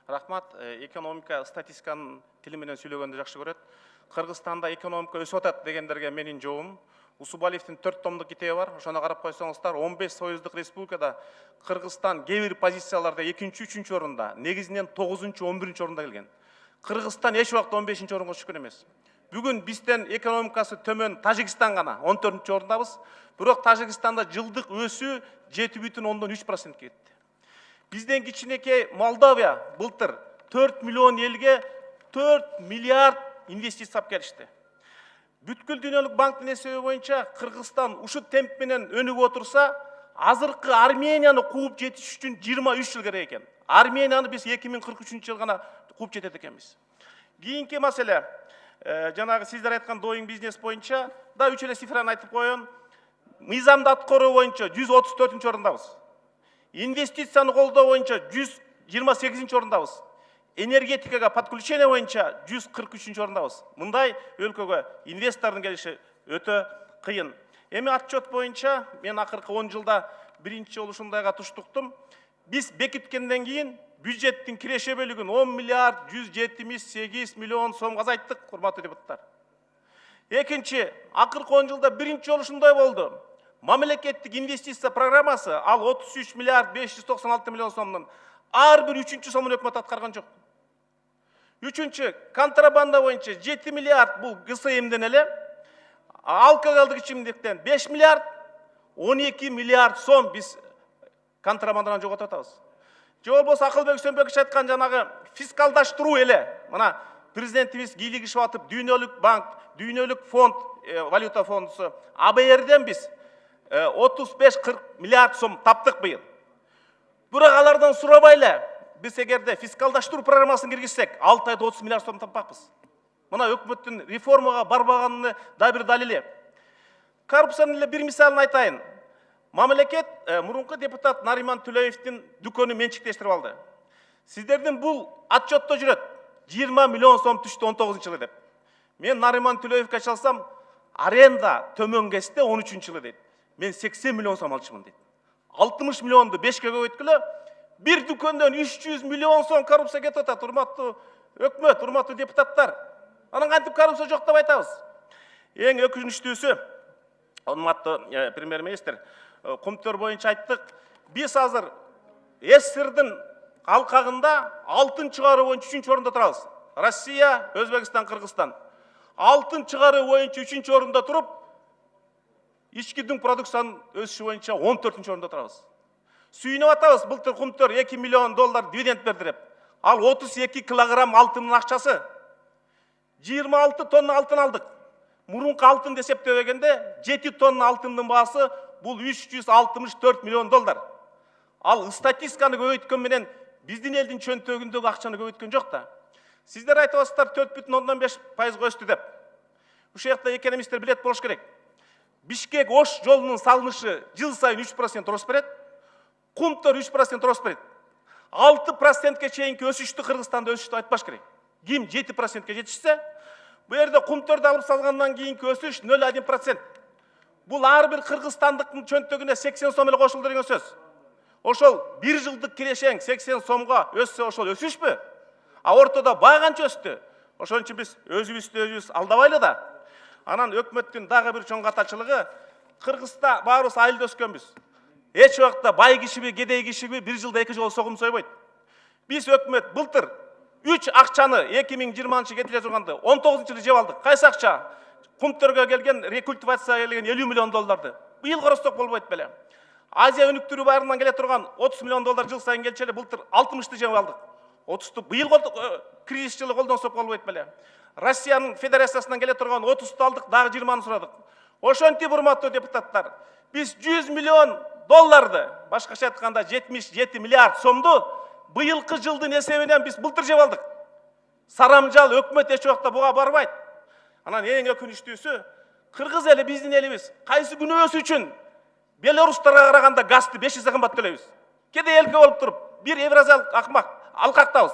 Рахмат, экономика статистиканын тили менен сүйлөгөндү жакшы көрөт. Кыргызстанда экономика өсүп атат дегендерге менин жообум. Усубалиевдин 4 томдук китеби бар. Ошону карап койсоңуздар, 15 союздук республикада Кыргызстан кээ бир позицияларда 2-3 орунда, негизинен 9-11 орунда келген. Кыргызстан эч убакта 15 орунга түшкөн эмес. Бүгүн бизден экономикасы төмөн Тажикстан гана 14 орундабыз. Бирок Тажикстанда жылдык өсүү 7,3% кетти. Бизден кичинекей Молдовия былтыр 4 миллион элге 4 миллиард инвестиция алып келишти. Бүткүл дүйнөлүк банктын эсеби боюнча Кыргызстан ушу темп менен өнүгүп отурса, азыркы Арменияны кууп жетиш үчүн 23 жыл керек экен. Арменияны биз 2043 жыл гана кууп жетет экенбиз. Кийинки маселе, жанагы сиздер айткан Doing Business боюнча да 3 эле цифраны айтып коеюн. Мыйзамды аткаруу боюнча 134 орундабыз. Инвестицияны колдоо боюнча 128 орундабыз. Энергетикага подключение боюнча 143 орундабыз. Мындай өлкөгө инвестордун келиши өтө кыйын. Эми отчет боюнча мен акыркы 10 жылда биринчи жолу ушундайга туштуктум. Биз бекиткенден кийин бюджеттин киреше бөлүгүн 10 миллиард 178 миллион сомго азайттык, урматтуу депутаттар. Экинчи, акыркы 10 жылда биринчи жолу ушундай болду. Мамлекеттик инвестиция программасы ал 33 миллиард 596 миллион сомдун ар бир 3-чү сомун өкмөт аткарган жок. Үчүнчү, контрабанда боюнча 7 миллиард бул ГСМден эле, алкоголдук ичимдиктен 5 миллиард, 12 миллиард сом биз контрабандадан жоготуп атабыз. Же болбосо Акылбек Сөнбекович айткан жанагы фискалдаштыруу эле. Мына президентибиз кийлигишип атып, дүйнөлүк банк, дүйнөлүк фонд, валюта фондусу АБРден биз 35-40 миллиард сом таптык быйыл. Бирок алардан сурабай эле биз эгерде фискалдаштыруу программасын киргизсек, 6 айда 30 миллиард сом таппакпыз. Мына өкмөттүн реформага барбаганына да бир далили. Коррупциянын эле бир мисалын айтайын. Мамлекет мурунку депутат Нариман Төлөевдин дүкөнүн менчиктештирип алды. Сиздердин бул отчетто жүрөт 20 миллион сом түштү 19-жылы деп. Мен Нариман Төлөевге чалсам, аренда төмөн кесте 13-жылы дейт. Мен 80 миллион сом алчымын дейт. 60 миллионду 5-ке көбөйткүлө, бир дүкөндөн 300 миллион сом коррупция кетип атат. Урматтуу өкмөт, урматтуу депутаттар. Анан кантип коррупция жок деп айтабыз? Эң өкүнүчтүүсү, урматтуу премьер-министр, Кумтөр боюнча айттык. Биз азыр СССРдин алкагында алтын чыгаруу боюнча 3-чү орунда турабыз. Россия, Өзбекстан, Кыргызстан. Алтын чыгаруу боюнча 3-чү орунда туруп, ички дүң продукциянын өсүшү боюнча 14-чү орунда турабыз. Сүйүнүп атабыз, былтыр Кумтөр 2 миллион доллар дивиденд берди деп. Ал 32 килограмм алтындын акчасы. 26 тонна алтын алдык. Мурунку алтын эсептебегенде 7 тонна алтындын баасы бул 364 миллион доллар. Ал статистиканы көбөйткөн менен биздин элдин чөнтөгүндөгү акчаны көбөйткөн жок да. Сиздер айтабыздар 4,5% өстү деп. Ушул жакта экономисттер билет болуш керек. Бишкек-Ош жолунун салынышы жыл сайын 3% рост берет. Кумтөр 3% рост берет. 6%ке чейинки өсүштү Кыргызстанда өсүштү айтпаш керек. Ким 7%ке жетишсе, бу жерде Кумтөрдү алып салгандан кийинки өсүш 0,1%. Бул ар бир кыргызстандыктын чөнтөгүнө 80 сом эле кошулду деген сөз. Ошол бир жылдык кирешең 80 сомго өссө ошол өсүшпү? А ортодо бай канча өстү? Ошон үчүн биз өзүбүздү алдабайлы да. Анан өкмөттүн дагы бир чоң катачылыгы, Кыргызда баарыбыз айылда өскөнбүз. Эч убакта бай кишиби, кедей кишиби бир жылда 2 жолу согум сойбойт. Биз өкмөт былтыр 3 акчаны 2020-жылы кетире турганды 19-жылы жеп алдык. Кайсы акча? Кумтөргө келген рекультивацияга келген 50 миллион долларды. Быйыл коросток болбойт беле. Азия өнүктүрүү баарынан келе турган 30 миллион доллар жыл сайын келчү эле, былтыр 60-ты жеп алдык. 30-ты быйыл кризис жылы колдонсок болбойт беле. Россиянын федерациясынан келе турган 30-ты алдык, дагы 20-ны сурадык. Ошентип, урматтуу депутаттар, биз 100 миллион долларды, башкача айтканда 77 миллиард сомду быйылкы жылдын эсебинен биз былтыр жеп алдык. Сарамжал өкмөт эч убакта буга барбайт. Анан эң өкүнүчтүүсү, кыргыз эли биздин элибиз кайсы күнөөсү үчүн Белорустарга караганда газды 5 эсе кымбат төлөйбүз. Кедей элке болуп туруп, бир евразиялык алкактабыз.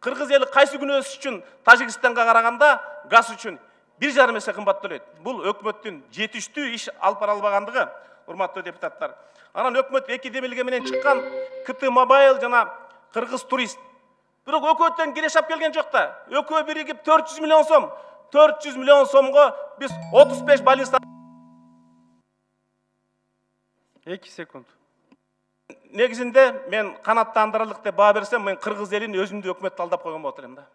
Кыргыз эли кайсы күнөөсү үчүн Тажикстанга караганда газ үчүн 1,5 эсе кымбат төлөйт. Бул өкмөттүн жетиштүү иш алып бара албагандыгы, урматтуу депутаттар. Анан өкмөт 2 демилге менен чыккан КТ Мобайл жана Кыргыз турист. Бирок өкмөттөн кирешап келген жок да. Экөө биригип 400 миллион сом. 400 миллион сомго биз 35 баллиста. 2 секунд. Негизинде мен канаттандырырлык деп баа берсем, мен кыргыз элин өзүмдү өкмөттү алдап койгон болот элем да.